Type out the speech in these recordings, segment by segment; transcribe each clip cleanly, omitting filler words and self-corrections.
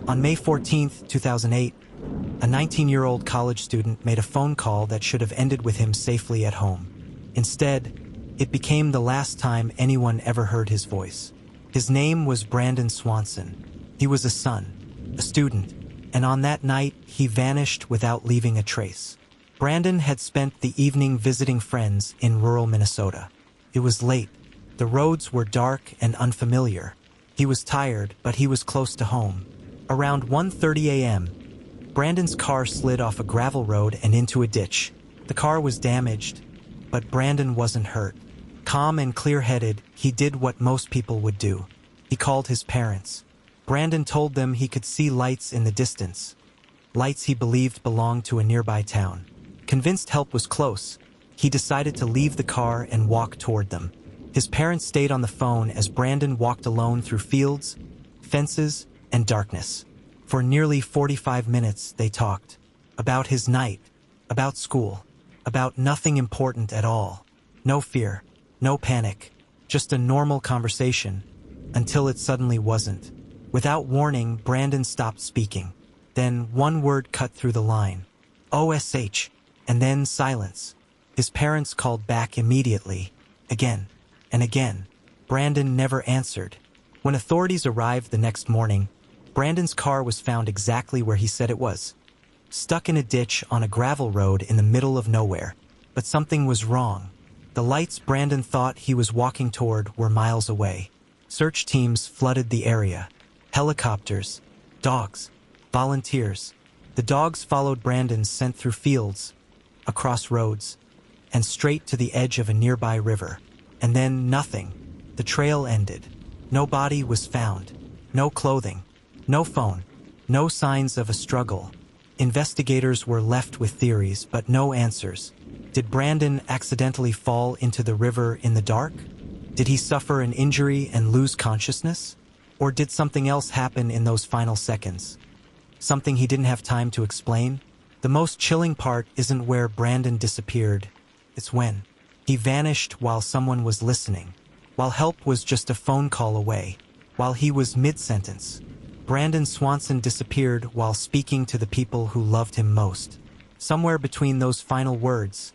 On May 14, 2008, a 19-year-old college student made a phone call that should have ended with him safely at home. Instead, it became the last time anyone ever heard his voice. His name was Brandon Swanson. He was a son, a student, and on that night, he vanished without leaving a trace. Brandon had spent the evening visiting friends in rural Minnesota. It was late. The roads were dark and unfamiliar. He was tired, but he was close to home. Around 1:30 a.m., Brandon's car slid off a gravel road and into a ditch. The car was damaged, but Brandon wasn't hurt. Calm and clear-headed, he did what most people would do. He called his parents. Brandon told them he could see lights in the distance, lights he believed belonged to a nearby town. Convinced help was close, he decided to leave the car and walk toward them. His parents stayed on the phone as Brandon walked alone through fields, fences, and darkness. For nearly 45 minutes, they talked. About his night, about school, about nothing important at all. No fear, no panic, just a normal conversation, until it suddenly wasn't. Without warning, Brandon stopped speaking. Then one word cut through the line. OSH, and then silence. His parents called back immediately, again and again. Brandon never answered. When authorities arrived the next morning, Brandon's car was found exactly where he said it was, stuck in a ditch on a gravel road in the middle of nowhere. But something was wrong. The lights Brandon thought he was walking toward were miles away. Search teams flooded the area. Helicopters, dogs, volunteers. The dogs followed Brandon's scent through fields, across roads, and straight to the edge of a nearby river. And then nothing. The trail ended. No body was found. No clothing. No phone. No signs of a struggle. Investigators were left with theories, but no answers. Did Brandon accidentally fall into the river in the dark? Did he suffer an injury and lose consciousness? Or did something else happen in those final seconds? Something he didn't have time to explain? The most chilling part isn't where Brandon disappeared. It's when. He vanished while someone was listening. While help was just a phone call away. While he was mid-sentence. Brandon Swanson disappeared while speaking to the people who loved him most. Somewhere between those final words,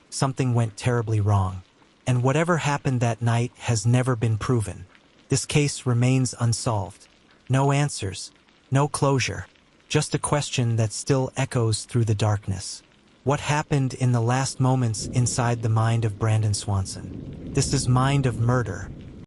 something went terribly wrong. And whatever happened that night has never been proven. This case remains unsolved. No answers, no closure, just a question that still echoes through the darkness. What happened in the last moments inside the mind of Brandon Swanson? This is Mind of Murder,